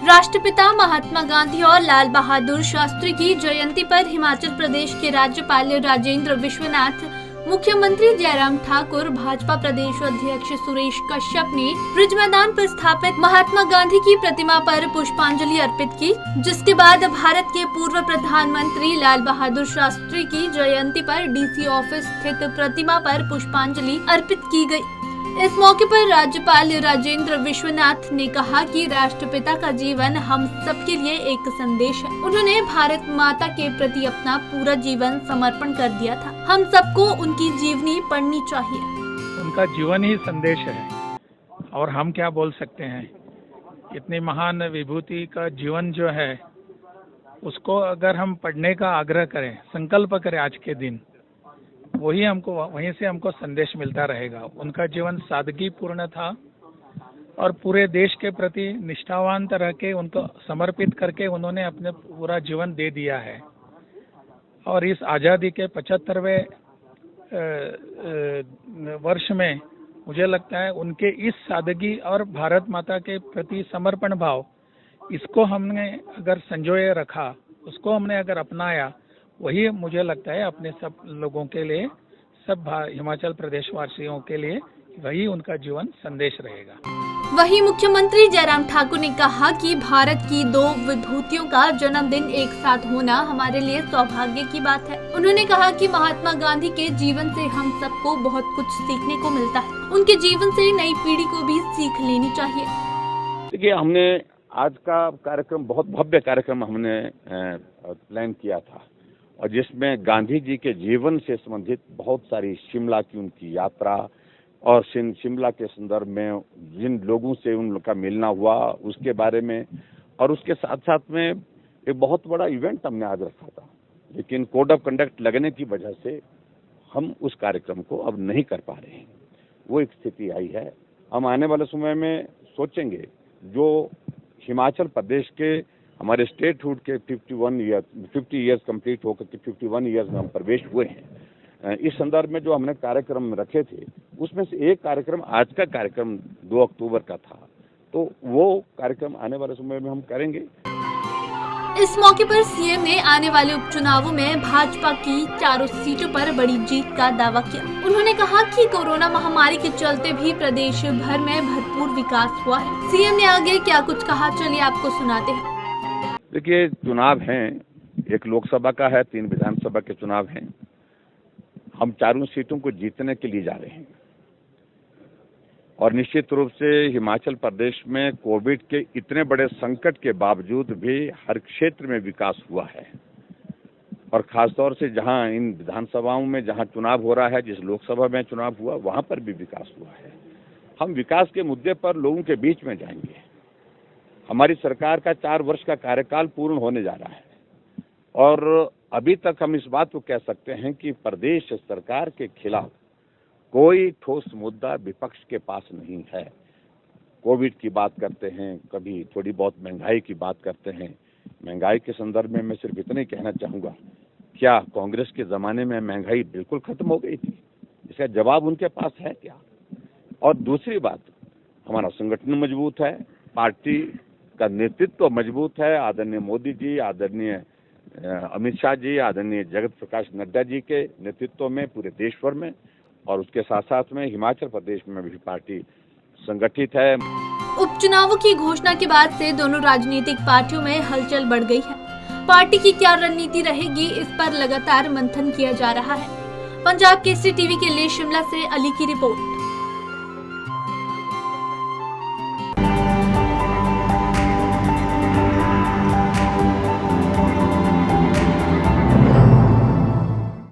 राष्ट्रपिता महात्मा गांधी और लाल बहादुर शास्त्री की जयंती पर हिमाचल प्रदेश के राज्यपाल राजेंद्र विश्वनाथ, मुख्यमंत्री जयराम ठाकुर, भाजपा प्रदेश अध्यक्ष सुरेश कश्यप ने ब्रिज मैदान पर स्थापित महात्मा गांधी की प्रतिमा पर पुष्पांजलि अर्पित की, जिसके बाद भारत के पूर्व प्रधानमंत्री लाल बहादुर शास्त्री की जयंती पर डीसी ऑफिस स्थित प्रतिमा पर पुष्पांजलि अर्पित की गई। इस मौके पर राज्यपाल राजेंद्र विश्वनाथ ने कहा कि राष्ट्रपिता का जीवन हम सबके लिए एक संदेश है। उन्होंने भारत माता के प्रति अपना पूरा जीवन समर्पण कर दिया था। हम सबको उनकी जीवनी पढ़नी चाहिए। उनका जीवन ही संदेश है और हम क्या बोल सकते हैं। इतनी महान विभूति का जीवन जो है उसको अगर हम पढ़ने का आग्रह करें, संकल्प करें आज के दिन, वहीं से हमको संदेश मिलता रहेगा। उनका जीवन सादगी पूर्ण था और पूरे देश के प्रति निष्ठावान तरह के उनको समर्पित करके उन्होंने अपने पूरा जीवन दे दिया है। और इस आज़ादी के 75वें वर्ष में मुझे लगता है उनके इस सादगी और भारत माता के प्रति समर्पण भाव, इसको हमने अगर संजोए रखा, उसको हमने अगर अपनाया, वही मुझे लगता है अपने सब लोगों के लिए, सब हिमाचल प्रदेश वासियों के लिए वही उनका जीवन संदेश रहेगा। वहीं मुख्यमंत्री जयराम ठाकुर ने कहा कि भारत की दो विभूतियों का जन्मदिन एक साथ होना हमारे लिए सौभाग्य की बात है। उन्होंने कहा कि महात्मा गांधी के जीवन से हम सबको बहुत कुछ सीखने को मिलता है। उनके जीवन से नई पीढ़ी को भी सीख लेनी चाहिए। देखिए, हमने आज का कार्यक्रम बहुत भव्य कार्यक्रम हमने प्लान किया था और जिसमें गांधी जी के जीवन से संबंधित बहुत सारी शिमला की उनकी यात्रा और शिमला के संदर्भ में जिन लोगों से उनका मिलना हुआ उसके बारे में, और उसके साथ साथ में एक बहुत बड़ा इवेंट हमने आज रखा था, लेकिन कोड ऑफ कंडक्ट लगने की वजह से हम उस कार्यक्रम को अब नहीं कर पा रहे हैं। वो एक स्थिति आई है। हम आने वाले समय में सोचेंगे, जो हिमाचल प्रदेश के हमारे स्टेटहुड के 50 ईयर्स कंप्लीट होकर के 51 ईयर्स में हम प्रवेश हुए हैं। इस संदर्भ में जो हमने कार्यक्रम रखे थे उसमें से एक कार्यक्रम आज का कार्यक्रम 2 अक्टूबर का था, तो वो कार्यक्रम आने वाले समय में हम करेंगे। इस मौके पर सीएम ने आने वाले उपचुनावों में भाजपा की 4 सीटों पर बड़ी जीत का दावा किया। उन्होंने कहा कि कोरोना महामारी के चलते भी प्रदेश भर में भरपूर विकास हुआ है। सीएम ने आगे क्या कुछ कहा, चलिए आपको सुनाते हैं। देखिए, चुनाव हैं, एक लोकसभा का है, 3 विधानसभा के चुनाव हैं। हम 4 सीटों को जीतने के लिए जा रहे हैं और निश्चित रूप से हिमाचल प्रदेश में कोविड के इतने बड़े संकट के बावजूद भी हर क्षेत्र में विकास हुआ है और खासतौर से जहां इन विधानसभाओं में जहां चुनाव हो रहा है, जिस लोकसभा में चुनाव हुआ, वहां पर भी विकास हुआ है। हम विकास के मुद्दे पर लोगों के बीच में जाएंगे। हमारी सरकार का 4 वर्ष का कार्यकाल पूर्ण होने जा रहा है और अभी तक हम इस बात को कह सकते हैं कि प्रदेश सरकार के खिलाफ कोई ठोस मुद्दा विपक्ष के पास नहीं है। कोविड की बात करते हैं, कभी थोड़ी बहुत महंगाई की बात करते हैं। महंगाई के संदर्भ में मैं सिर्फ इतना ही कहना चाहूँगा, क्या कांग्रेस के ज़माने में महंगाई बिल्कुल खत्म हो गई थी? इसका जवाब उनके पास है क्या? और दूसरी बात, हमारा संगठन मजबूत है, पार्टी का नेतृत्व मजबूत है। आदरणीय मोदी जी, आदरणीय अमित शाह जी, आदरणीय जगत प्रकाश नड्डा जी के नेतृत्व में पूरे देश भर में, और उसके साथ साथ में हिमाचल प्रदेश में भी पार्टी संगठित है। उपचुनावों की घोषणा के बाद से दोनों राजनीतिक पार्टियों में हलचल बढ़ गई है। पार्टी की क्या रणनीति रहेगी, इस पर लगातार मंथन किया जा रहा है। पंजाब केसरी टीवी के लिए शिमला से अली की रिपोर्ट।